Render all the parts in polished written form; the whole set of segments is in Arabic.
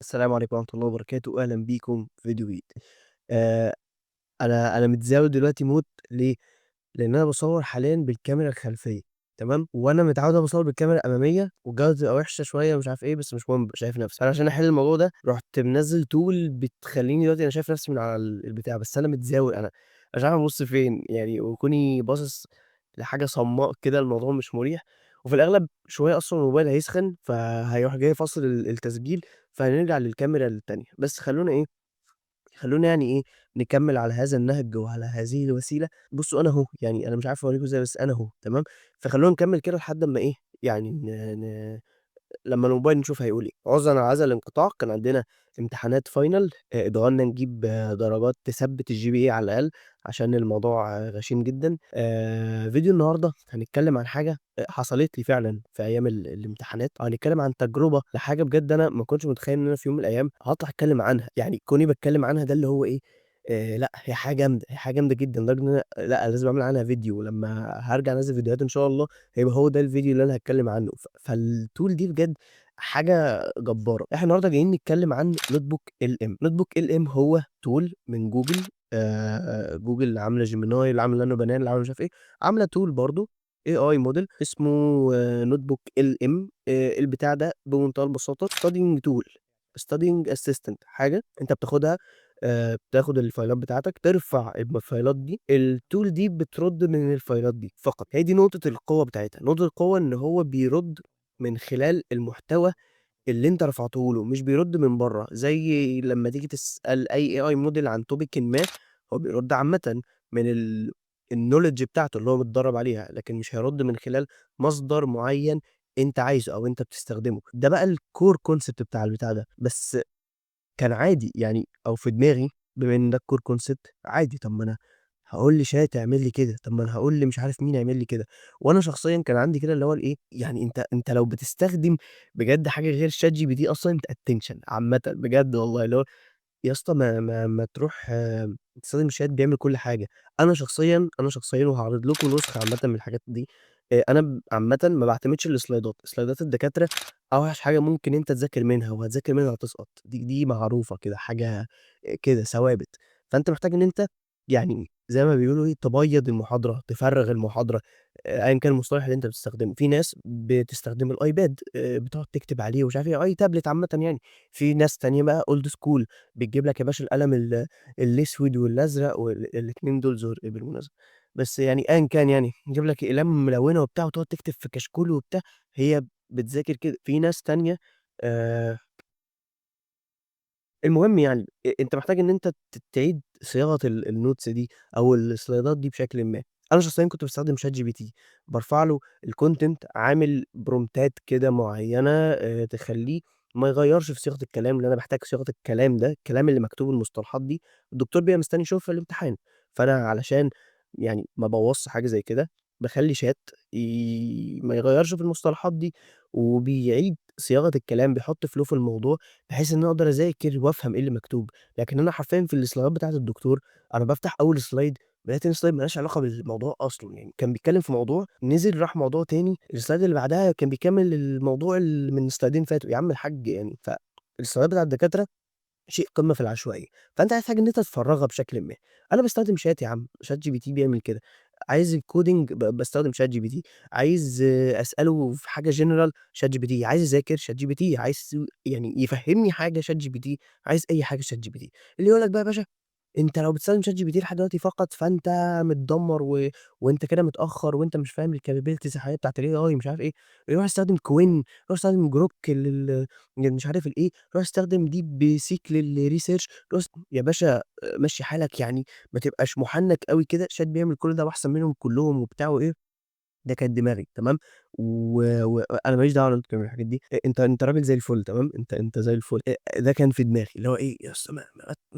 السلام عليكم ورحمة الله وبركاته، أهلًا بيكم في فيديو جديد. آآ أنا متزاول دلوقتي موت ليه؟ لإن أنا باصوّر حاليًا بالكاميرا الخلفية تمام، وأنا متعوّد أنا باصوّر بالكاميرا الأمامية والجودة بتبقى وحشة شوية ومش عارف إيه، بس مش مهم بابقى شايف نَفْسي. فأنا عشان أحل الموضوع ده رُحت منزّل tool بتخلّيني دلوقتي أنا شايف نَفْسي من على البتاع، بس أنا متزاول أنا مش عارف أبُص فين، يعني وكوني باصص لحاجة صمّاء كده الموضوع مش مُريح، وفي الأغلب شوية أصلًا الموبايل هيسخن، فهيروح جاي فاصل التسجيل، فهنرجع للكاميرا التانية. بس خلّونا يعني إيه، نكمّل على هذا النهج وعلى هذه الوسيلة. بُصّوا أنا أهو، يعني أنا مش عارف أورّيكم إزاي بس أنا أهو تمام، فخلّونا نكمّل كده لحد أمّا إيه، يعني ن ن لمّا الموبايل نشوف هيقول إيه. عُذرًا على هذا الانقطاع، كان عندنا امتحانات final ادعوا لنا نجيب درجات تثبِّت الGPA على الأقل، عشان الموضوع غشيم جدًا. فيديو النهارده هنتكلّم عن حاجة حصلت لي فعلًا في أيام الامتحانات، وهنتكلّم عن تجربة لحاجة بجد أنا ما كنتش متخيّل إن أنا في يوم من الأيام هاطلع أتكلّم عنها، يعني كوني باتكلّم عنها ده اللي هو إيه، لأ هي حاجة جامدة، هي حاجة جامدة جدًا لدرجة إن أنا لأ لازم أعمل عنها فيديو، ولمّا هارجع أنزّل فيديوهات إن شاء الله هيبقى هو ده الفيديو اللي أنا هاتكلّم عنه. فالtool دي بجد حاجة جبارة. إحنا النهارده جايين نتكلم عن notebook LM. notebook LM هو tool من جوجل. جوجل عاملة Gemini، اللي عاملة Nano Banana، اللي عاملة مش عارف إيه، عاملة tool برضه AI model اسمه notebook LM. البتاع ده بمنتهى البساطة studying tool، studying assistant، حاجة أنت بتاخدها، بتاخد الفايلات بتاعتك ترفع الفايلات دي، الtool دي بترد من الفايلات دي فقط. هي دي نقطة القوة بتاعتها. نقطة القوة إن هو بيرد من خلال المحتوى اللي أنت رفعته له، مش بيرد من برّه، زي لمّا تيجي تسأل أي AI model عن topic ما، هو بيرد عامةً من الknowledge بتاعته اللي هو متدرّب عليها، لكن مش هيرد من خلال مصدر معيّن أنت عايزه أو أنت بتستخدمه. ده بقى الcore concept بتاع البتاع ده، بس كان عادي يعني أو في دماغي بما إن ده الcore concept عادي، طب ما أنا هاقول لchat اعمل لي كده، طب ما أنا هاقول لمش عارف مين يعمل لي كده. وأنا شخصيًا كان عندي كده اللي هو الإيه، يعني أنت لو بتستخدم بجد حاجة غير ChatGPT أصلًا أنت attention عامةً بجد والله، اللي هو يا اسطى ما تروح تستخدم chat بيعمل كل حاجة. أنا شخصيًا وهاعرض لكم نسخة عامةً من الحاجات دي. أنا عامةً ما باعتمدش السلايدات، سلايدات الدكاترة أوحش حاجة ممكن أنت تذاكر منها وهتذاكر منها هتسقط، دي معروفة كده، حاجة كده ثوابت. فأنت محتاج إن أنت يعني زي ما بيقولوا إيه، تبيض المحاضرة، تفرّغ المحاضرة، أيًا كان المصطلح اللي أنت بتستخدمه. في ناس بتستخدم الأيباد، بتقعد تكتب عليه ومش عارف إيه، أي تابلت عامةً يعني. في ناس تانية بقى old school بتجيب لك يا باشا القلم الأسود والأزرق الاتنين دول زرق بالمناسبة، بس يعني أيًا كان يعني، يجيب لك أقلام ملونة وبتاع وتقعد تكتب في كشكول وبتاع، هي بتذاكر كده. في ناس تانية آآ المهم يعني أنت محتاج إن أنت تعيد صياغة الnotes دي أو السلايدات دي بشكلٍ ما. أنا شخصيًا كنت باستخدم ChatGPT، بارفع له الcontent، عامل برومتات كده معيّنة تخلّيه ما يغيّرش في صياغة الكلام، لإن أنا باحتاج صياغة الكلام ده، الكلام اللي مكتوب المصطلحات دي الدكتور بيبقى مستني يشوفها في الامتحان. فأنا علشان يعني ما أبوّظش حاجة زي كده، باخلّي chat ما يغيّرش في المصطلحات دي، وبيعيد صياغة الكلام، بيحط flow في الموضوع بحيث إن أنا أقدر أذاكر وأفهم إيه اللي مكتوب. لكن أنا حرفيًا في السلايدات بتاعة الدكتور، أنا بافتح أول slide بالاقي تاني slide ما لهاش علاقة بالموضوع أصلًا، يعني كان بيتكلم في موضوع، نزل راح موضوع تاني، الslide اللي بعدها كان بيكمل الموضوع من سلايدين فاتوا. يا عم الحاج يعني السلايدات بتاعة الدكاترة شيء قمة في العشوائية، فأنت محتاج إن أنت تفرّغها بشكلٍ ما. أنا باستخدم chat يا عم، ChatGPT بيعمل كده. عايز الcoding باستخدم ChatGPT، عايز أسأله في حاجة general ChatGPT، عايز أذاكر ChatGPT، عايز يعني يفهّمني حاجة ChatGPT، عايز أي حاجة ChatGPT. اللي يقول لك بقى يا باشا أنت لو بتستخدم ChatGPT لحد دلوقتي فقط فأنت متدمّر وأنت كده متأخّر وأنت مش فاهم الcapabilities الحقيقية بتاعة الAI مش عارف إيه. روح استخدم Quinn، روح استخدم Grok مش عارف الإيه، روح استخدم DeepSeek للresearch. يا باشا مشّي حالك يعني، ما تبقاش مُحنّك أوي كده. Chat بيعمل كل ده وأحسن منهم كلّهم وبتاع وإيه، ده كانت دماغي تمام. وأنا ما ليش دعوة إن أنت تعمل الحاجات دي. أنت راجل زي الفل تمام، أنت زي الفل. ده كان في دماغي، اللي هو إيه، يا اسطى ما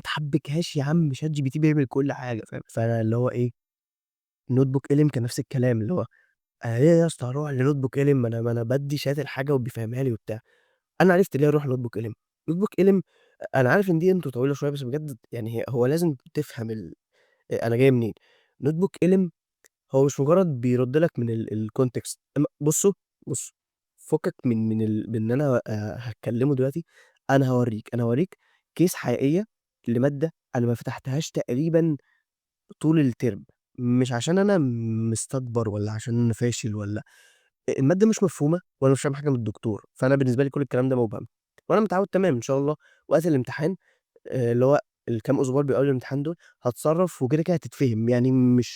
تحبّكهاش يا عم، ChatGPT بيعمل كل حاجة فاهم. فأنا اللي هو إيه، notebook LM كان نفس الكلام، اللي هو أنا ليه يا اسطى هاروح لnotebook LM، ما أنا بادّي chat الحاجة وبيفهمها لي وبتاع. أنا عرفت ليه أروح notebook LM. notebook LM أنا عارف إن دي intro طويلة شوية، بس بجد يعني هو لازم تفهم أنا جاي منين. notebook LM هو مش مجرد بيرد لك من الcontext. بُصّوا، فكك من إن أنا هاتكلمه دلوقتي. أنا هاورّيك case حقيقية لمادة أنا ما فتحتهاش تقريبًا طول الترم، مش عشان أنا مستكبر ولا عشان أنا فاشل ولا المادة مش مفهومة وأنا مش فاهم حاجة من الدكتور، فأنا بالنسبة لي كل الكلام ده مُبهم، وأنا متعوّد تمام إن شاء الله وقت الامتحان اللي هو الكام أسبوع اللي بيبقوا قبل الامتحان دول، هاتصرّف وكده، كده هتتفهم، يعني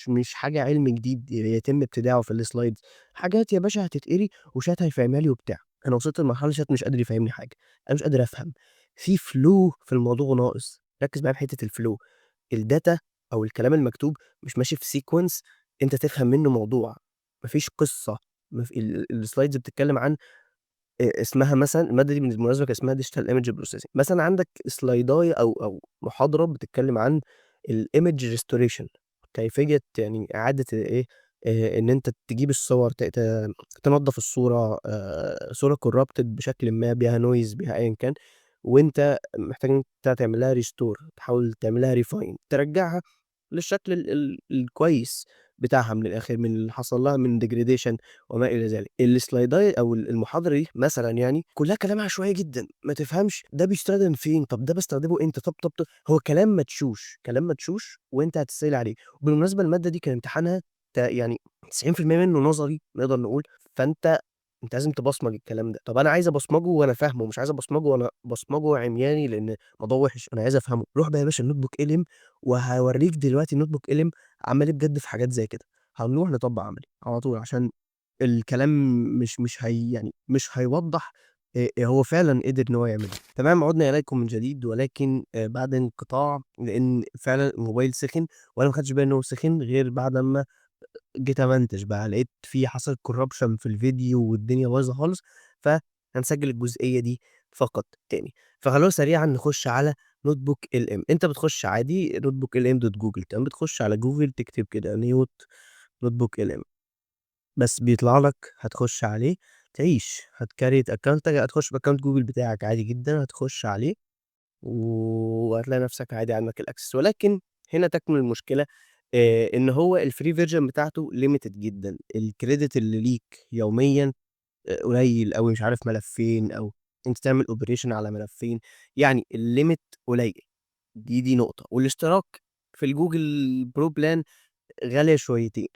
مش حاجة علم جديد يتم ابتداعه في الslides، حاجات يا باشا هتتقري وشات هيفهمها لي وبتاع. أنا وصلت لمرحلة شات مش قادر يفهمني حاجة، أنا مش قادر أفهم، في flow في الموضوع ناقص، ركّز معايا في حتّة الflow الdata أو الكلام المكتوب مش ماشي في sequence أنت تفهم منّه موضوع، ما فيش قصة، ما في الslides بتتكلم عن اسمها مثلًا المادة دي بالمناسبة كان اسمها digital image processing مثلًا عندك سلايداية أو محاضرة بتتكلم عن الimage restoration كيفية يعني إعادة إيه، إن أنت تجيب الصور ت تنضّف الصورة صورة corrupted بشكلٍ ما بيها noise بيها أيًا كان، وأنت محتاج إن أنت تعمل لها restore تحاول تعمل لها refine ترجّعها للشكل الكويس بتاعها من الآخر، من اللي حصل لها من degradation وما إلى ذلك. السلايداية أو المحاضرة دي مثلًا يعني كلّها كلام عشوائي جدًا، ما تفهمش ده بيستخدم فين، طب ده باستخدمه إمتى، طب هو كلام مدشوش، كلام مدشوش وأنت هتتسأل عليه. وبالمناسبة المادة دي كان امتحانها يعني 90% منه نظري نقدر نقول، فأنت لازم تبصمج الكلام ده. طب أنا عايز أبصمجه وأنا فاهمه، مش عايز أبصمجه وأنا بصمجه عمياني لإن الموضوع وِحِش، أنا عايز أفهمه. روح بقى يا باشا الnotebook LM وهاورّيك دلوقتي الnotebook LM عمل إيه بجد في حاجات زي كده. هنروح نطبّق عملي على طول عشان الكلام مش يعني مش هيوضّح هو فعلًا قدر إن هو يعمل إيه. تمام، عُدنا إليكم من جديد ولكن بعد انقطاع لإن فعلًا الموبايل سِخِن وأنا ما خدتش بالي إن هو سِخِن غير بعد أمّا جيت أمنتج بقى، لقيت في حصل corruption في الفيديو والدنيا بايظة خالص، فهنسجّل الجزئية دي فقط تاني. فخلونا سريعًا نخش على notebook LM أنت بتخش عادي notebookLM.google تمام، بتخش على جوجل تكتب كده notebook LM بس بيطلع لك هتخش عليه تعيش هتcreate account هتخش بaccount جوجل بتاعك عادي جدًا، هتخش عليه وهتلاقي نفسك عادي عندك الaccess ولكن هنا تكمن المشكلة إن هو الfree version بتاعته limited جدًا، الcredit اللي ليك يوميًا قليل أوي، مش عارف ملفين أو أنت تعمل operation على ملفين، يعني الlimit قليل، دي نقطة، والاشتراك في الجوجل pro plan غالية شويتين،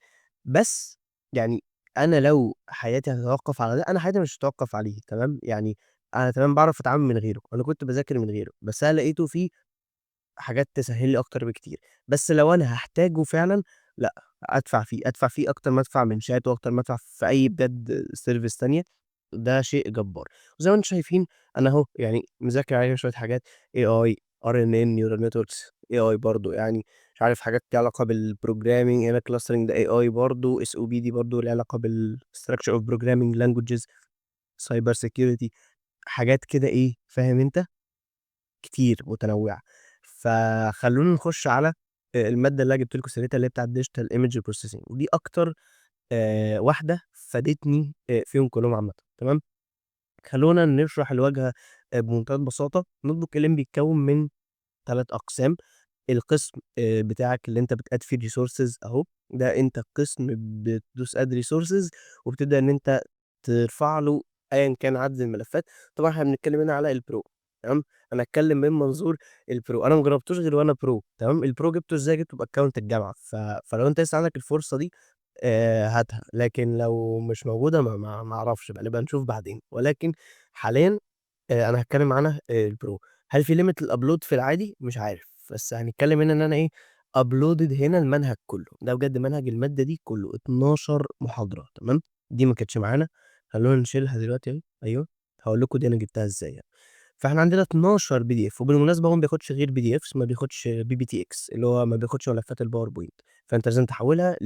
بس يعني أنا لو حياتي هتتوقف على ده، أنا حياتي مش هتتوقف عليه تمام، يعني أنا تمام باعرف أتعامل من غيره، أنا كنت باذاكر من غيره، بس أنا لقيته فيه حاجات تسهّل لي أكتر بكتير، بس لو أنا هاحتاجه فعلًا لأ، أدفع فيه أكتر ما أدفع من شات وأكتر ما أدفع في أي بجد service تانية، ده شيء جبار. وزي ما أنتم شايفين أنا أهو يعني مذاكر عليه شوية حاجات AI RNN neural networks AI برضه يعني مش عارف حاجات ليها علاقة بالprogramming هنا clustering ده AI برضه SOP دي برضه ليها علاقة بالstructure of programming languages cyber security حاجات كده إيه، فاهم أنت؟ كتير متنوعة. فخلّونا نخش على المادة اللي أنا جِبت لكم سيرتها اللي هي بتاعة digital image processing ودي أكتر واحدة فادتني فيهم كلّهم عامةً تمام، خلّونا نشرح الواجهة بمنتهى البساطة notebook LM بيتكوّن من 3 أقسام، القسم بتاعك اللي أنت بتadd فيه resources أهو، ده أنت قسم بتدوس add resources وبتبدأ إن أنت ترفع له أيًا كان عدد الملفات، طبعًا إحنا بنتكلم هنا على الPro تمام، أنا هاتكلم من منظور الPro أنا ما جربتوش غير وأنا Pro تمام، الPro جِبته إزاي؟ جِبته بaccount الجامعة، فلو أنت لسه عندك الفرصة دي هاتها، لكن لو مش موجودة ما أعرفش بقى، نبقى نشوف بعدين، ولكن حاليًا أنا هاتكلم عنها الPro هل في limit للupload في العادي؟ مش عارف، بس هنتكلم هنا إن أنا إيه uploaded هنا المنهج كله، ده بجد منهج المادة دي كله 12 محاضرة تمام، دي ما كانتش معانا خلّونا نشيلها دلوقتي أهي، أيوه، هاقول لكم دي أنا جبتها إزاي يعني، فإحنا عندنا 12 PDF وبالمناسبة هو ما بياخدش غير PDFs ما بياخدش PPTX اللي هو ما بياخدش ملفات الPowerPoint فأنت لازم تحوّلها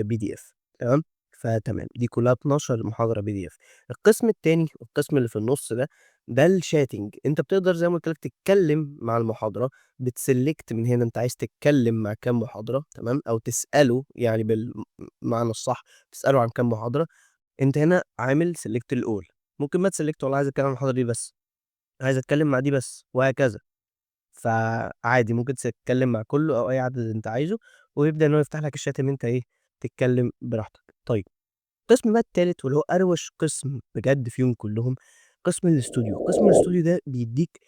PDF تمام، فتمام دي كلها 12 محاضرة PDF القسم التاني القسم اللي في النُص ده، ده الchatting أنت بتقدر زي ما قُلت لك تتكلم مع المحاضرة بتselect من هنا أنت عايز تتكلم مع كام محاضرة تمام، أو تسأله يعني بالمعنى الصح تسأله عن كام محاضرة، أنت هنا عامل select الall ممكن ما تselect والله عايز أتكلم عن المحاضرة دي بس، عايز أتكلم مع دي بس وهكذا. فعادي ممكن تتكلم مع كُلّه أو أي عدد أنت عايزه، ويبدأ إن هو يفتح لك الchat إن أنت إيه، تتكلم براحتك. طيب القسم بقى التالت واللي هو أروش قسم بجد فيهم كلّهم، قسم الإستوديو، قسم الإستوديو ده بيدّيك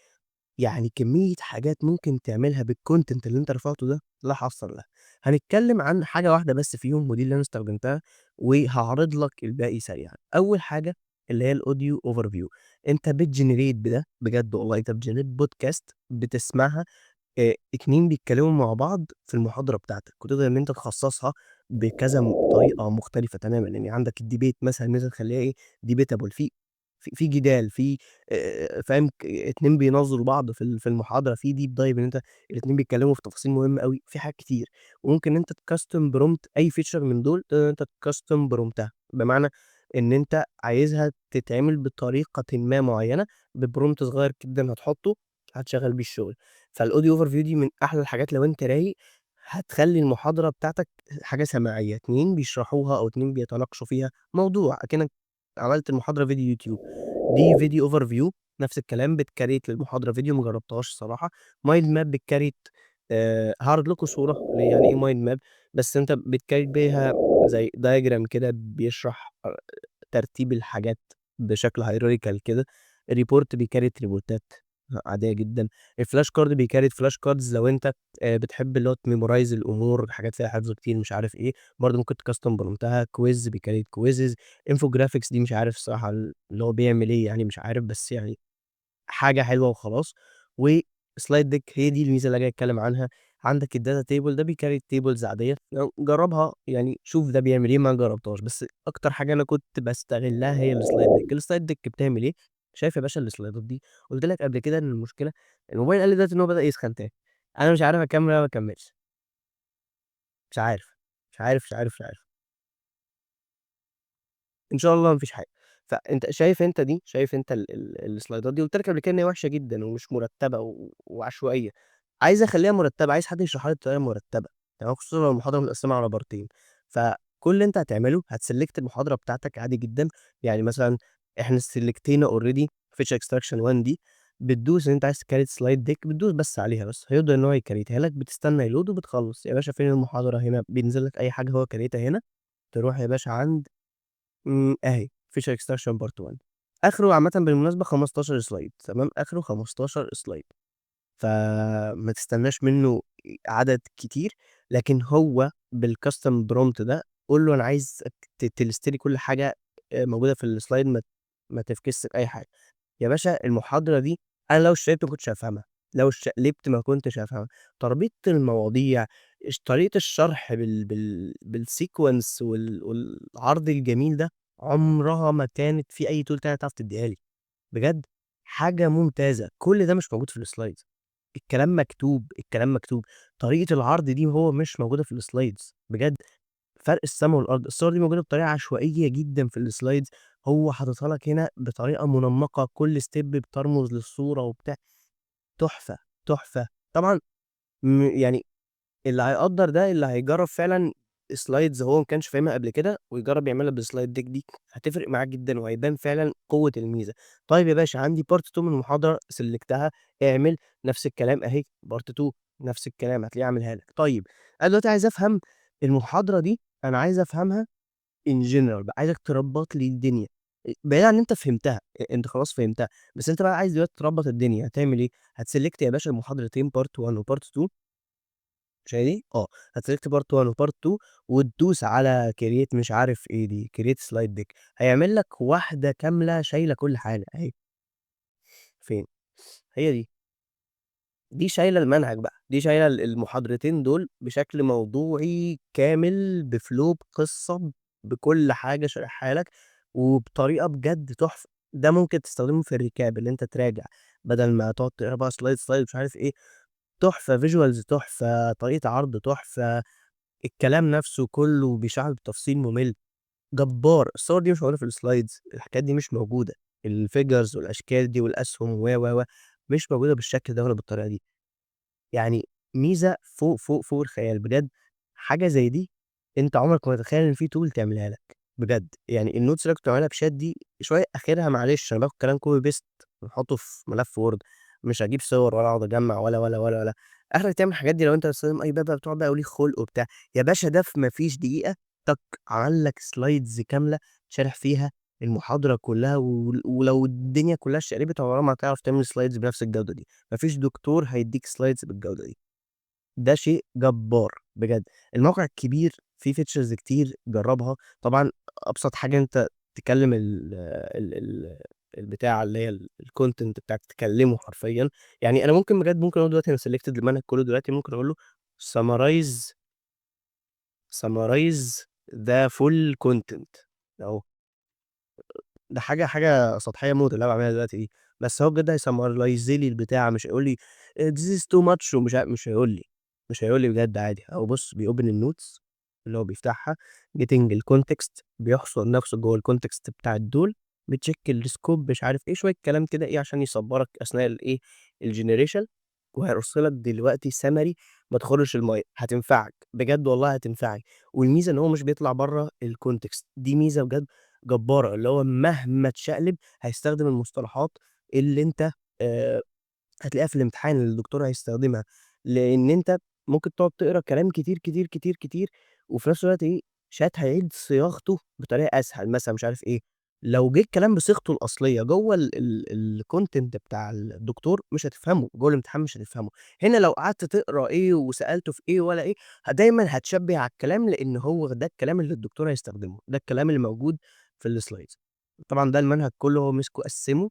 يعني كمية حاجات ممكن تعملها بالcontent اللي أنت رفعته ده لا حصر لها. هنتكلم عن حاجة واحدة بس فيهم ودي اللي أنا استخدمتها، وهاعرض لك الباقي سريعًا. أول حاجة اللي هي الaudio overview. أنت بتgenerate بده بجد والله، أنت بتgenerate podcast بتسمعها 2 بيتكلموا مع بعض في المحاضرة بتاعتك، وتقدر إن أنت تخصصها بكذا طريقة مختلفة تمامًا، يعني عندك الdebate مثلًا إن أنت تخلّيها إيه debatable في جدال، فاهم 2 بيناظروا بعض في المحاضرة، في deep dive إن أنت الاتنين بيتكلموا في تفاصيل مهمة أوي، في حاجات كتير، وممكن إن أنت تcustom prompt أي feature من دول تقدر إن أنت تcustom برومتها، بمعنى إن أنت عايزها تتعمل بطريقةٍ ما معينة بprompt صغير جدًا هتحطه هتشغّل بيه الشغل. فالaudio overview دي من أحلى الحاجات لو أنت رايق، هتخلّي المحاضرة بتاعتك حاجة سماعية، 2 بيشرحوها أو 2 بيتناقشوا فيها موضوع، أكنّك عملت المحاضرة فيديو يوتيوب. دي video overview نفس الكلام بتcreate للمحاضرة فيديو ما جرّبتهاش الصراحة. mind map بتcreate هاعرض لكم صورة يعني إيه mind map، بس أنت بتcreate بيها زي diagram كده بيشرح ترتيب الحاجات بشكل hierarchical كده. الreport بيcreate ريبورتات عادية جدًا. الflash card بيcreate flash cards لو أنت بتحب اللي هو تmemorize الأمور، حاجات فيها حفظ كتير مش عارف إيه، برضه ممكن تcustom برومتها. quiz بيcreate quizzes. infographics دي مش عارف الصراحة اللي هو بيعمل إيه يعني مش عارف، بس يعني حاجة حلوة وخلاص. وslide deck هي دي الميزة اللي أنا جاي أتكلم عنها. عندك الdata table ده بيcarry tables عادية، جرّبها يعني شوف ده بيعمل إيه، ما جرّبتهاش، بس أكتر حاجة أنا كنت باستغلها هي الslide deck. الslide deck بتعمل إيه؟ شايف يا باشا السلايدات دي، قُلت لك قبل كده إن المشكلة الموبايل قال لي دلوقتي إن هو بدأ يسخن تاني، أنا مش عارف أكمّل والّا ما أكمّلش، مش عارف، مش عارف. إن شاء الله ما فيش حاجة. فأنت شايف أنت دي، شايف أنت السلايدات دي، قُلت لك قبل كده إن هي وحشة جدًا ومش مرتبة وعشوائية، عايز أخلّيها مرتبة، عايز حد يشرحها لي بطريقة مرتبة، تمام، خصوصًا لو المحاضرة متقسمة على بارتين. فكل اللي أنت هتعمله هتselect المحاضرة بتاعتك عادي جدًا، يعني مثلًا إحنا سلكتينا already feature extraction 1 دي، بتدوس إن أنت عايز تcreate slide deck بتدوس بس عليها بس، هيبدأ إن هو يكريتها لك، بتستنى يلود وبتخلّص، يا باشا فين المحاضرة هنا، بينزل لك أي حاجة هو كاريتها هنا، تروح يا باشا عند أهي feature extraction part 1 آخره عامةً بالمناسبة 15 slide تمام، آخره 15 slide فما تستناش منه عدد كتير، لكن هو بالcustom prompt ده قُل له أنا عايزك تlist لي كل حاجة موجودة في الslide ما تفكسش في أي حاجة. يا باشا المحاضرة دي أنا لو اشتريت ما كنتش هافهمها، لو اتشقلبت ما كنتش هافهمها، تربيط المواضيع، طريقة الشرح بالsequence والعرض الجميل ده، عمرها ما كانت في أي tool تانية هتعرف تدّيها لي، بجد حاجة ممتازة، كل ده مش موجود في الslides. الكلام مكتوب، الكلام مكتوب، طريقة العرض دي هو مش موجودة في الslides بجد. فرق السما والأرض، الصور دي موجودة بطريقة عشوائية جدًا في الslides، هو حاططها لك هنا بطريقة منمقة، كل step بترمز للصورة وبتاع، تحفة، تحفة. طبعًا يعني اللي هيقدّر ده اللي هيجرّب فعلًا slides هو ما كانش فاهمها قبل كده، ويجرّب يعملها بالslide deck دي، هتفرق معاك جدًا وهيبان فعلًا قوة الميزة. طيب يا باشا عندي part 2 من المحاضرة سلِّكتها، اعمل نفس الكلام أهي part 2 نفس الكلام هتلاقيه عاملها لك. طيب أنا دلوقتي عايز أفهم المحاضرة دي، أنا عايز أفهمها in general بقى، عايزك تربّط لي الدنيا، بعيد عن إن أنت فهمتها، أنت خلاص فهمتها، بس أنت بقى عايز دلوقتي تربّط الدنيا، هتعمل إيه؟ هتselect يا باشا المحاضرتين part 1 وpart 2 مش هي دي؟ هتselect part 1 وpart 2 وتدوس على create مش عارف إيه دي، create slide deck هيعمل لك واحدة كاملة شايلة كل حاجة أهي، فين؟ هي دي. دي شايلة المنهج بقى، دي شايلة المحاضرتين دول بشكل موضوعي كامل بflow بقصة بكل حاجة شارحها لك، وبطريقة بجد تحفة. ده ممكن تستخدمه في الrecap اللي أنت تراجع، بدل ما تقعد تقرا بقى slide مش عارف إيه، تحفة visuals تحفة، طريقة عرض تحفة، الكلام نفسه كله بيشرح لك بتفصيل ممل، جبار. الصور دي مش موجودة في الslides، الحاجات دي مش موجودة، الfigures والأشكال دي والأسهم و مش موجودة بالشكل ده ولا بالطريقة دي. يعني ميزة فوق الخيال بجد، حاجة زي دي أنت عمرك ما تتخيل إن في tool تعملها لك، بجد. يعني الnotes اللي أنا كنت باعملها بchat دي شوية آخرها معلش أنا باخد كلام copy paste باحطه في ملف word، مش هاجيب صور ولا أقعد أجمّع ولا. آخرك تعمل الحاجات دي لو أنت بتستخدم iPad بقى بتقعد بقى وليك خُلق وبتاع، يا باشا ده في ما فيش دقيقة عمل لك slides كاملة شارح فيها المحاضرة كلّها ولو الدنيا كلّها اتشقلبت عمرها ما هتعرف تعمل slides بنفس الجودة دي، ما فيش دكتور هيدّيك slides بالجودة دي. ده شيء جبار بجد. الموقع الكبير فيه features كتير جرّبها، طبعًا أبسط حاجة أنت تكلّم ال البتاعة اللي هي الcontent بتاعك تكلّمه حرفيًا، يعني أنا ممكن أقول دلوقتي أنا selected المنهج كلّه دلوقتي ممكن أقول له summarize the full content أهو. ده حاجة سطحية موت اللي أنا باعملها دلوقتي دي، بس هو بجد هيsummarize لي البتاع مش هيقول لي this is too much ومش مش هيقول لي بجد عادي، أهو بُص بيopen الnotes اللي هو بيفتحها getting الcontext بيحصر نفسه جوه الcontext بتاع الدول، بتcheck الscope مش عارف إيه، شوية كلام كده إيه عشان يصبّرك أثناء الإيه الgeneration وهيرص لك دلوقتي summary ما تخرش المَيّة، هتنفعك، بجد والله هتنفعك، والميزة إن هو مش بيطلع برّه الcontext دي ميزة بجد جبارة، اللي هو مهما اتشقلب هيستخدم المصطلحات اللي أنت آآ هتلاقيها في الامتحان اللي الدكتور هيستخدمها، لإن أنت ممكن تقعد تقرا كلام كتير، كتير، كتير، كتير، وفي نفس الوقت إيه، chat هيعيد صياغته بطريقة أسهل مثلًا مش عارف إيه، لو جه الكلام بصيغته الأصلية جوّه الcontent بتاع الدكتور مش هتفهمه، جوّه الامتحان مش هتفهمه، هنا لو قعدت تقرا إيه وسألته في إيه ولا إيه، دايمًا هتشبّه على الكلام لإن هو ده الكلام اللي الدكتور هيستخدمه، ده الكلام اللي موجود في الslides. طبعًا ده المنهج كلّه هو مسكه قسّمه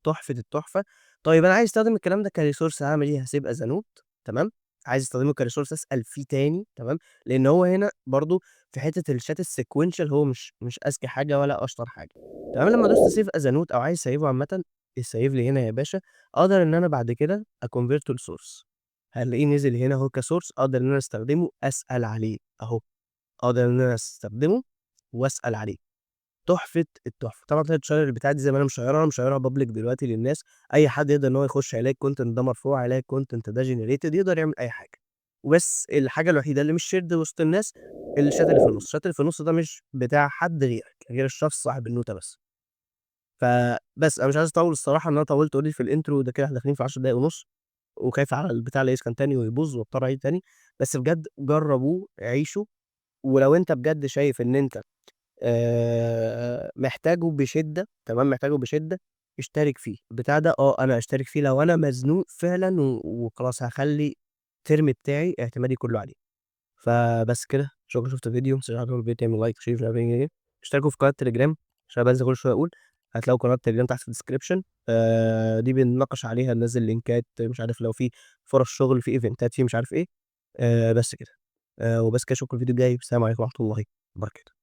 تحفة التحفة. طيب أنا عايز أستخدم الكلام ده كresource هاعمل إيه؟ هاسيب as a note تمام، عايز أستخدمه كresource أسأل فيه تاني تمام، لإن هو هنا برضه في حتّة الchat الsequential هو مش أذكى حاجة ولا أشطر حاجة، تمام، لمّا دوست save as a note أو عايز أسيّفه عامةً، يسيّف لي هنا يا باشا، أقدر إن أنا بعد كده أconvert له لsource هالاقيه نزل هنا أهو كsource أقدر إن أنا أستخدمه أسأل عليه أهو، أقدر إن أنا أستخدمه وأسأل عليه. تحفة التحفة. طبعًا طريقة شَرْح البتاعة دي زي ما أنا مشيّرها public دلوقتي للناس، أي حد يقدر إن هو يخُش هيلاقي الcontent ده مرفوع، هيلاقي الcontent ده generated يقدر يعمل أي حاجة. وبس الحاجة الوحيدة اللي مش shared وسط الناس الchat اللي في النُص، الchat اللي في النُص ده مش بتاع حد غيرك، غير الشخص صاحب النوتة بس. فبس أنا مش عايز أطوّل الصراحة إن أنا طوّلت already في الintro ده كده إحنا داخلين في 10 دقايق ونُص، وخايف على البتاع لا يسخن تاني ويبوظ واضطر أعيد تاني، بس بجد جرّبوه، عيشوا، ولو أنت بجد شايف إن أنت محتاجه بشدة، تمام، محتاجه بشدة، اشترك فيه، البتاع ده أنا هاشترك فيه لو أنا مزنوق فعلًا وخلاص هاخلّي الترم بتاعي اعتمادي كلّه عليه. فبس كده، شكرًا شُفت الفيديو، ما تنساش عجبك الفيديو تعمل لايك، شير، مش عارف إيه، اشتركوا في قناة تليجرام عشان بانزل كل شوية أقول، هتلاقوا قناة تليجرام تحت في الdescription دي بنناقش عليها ننزّل لينكات مش عارف لو في فرص شغل، في إيفنتات، في مش عارف إيه، بس كده. وبس كده أشوفكم الفيديو الجاي، والسلام عليكم ورحمة الله وبركاته.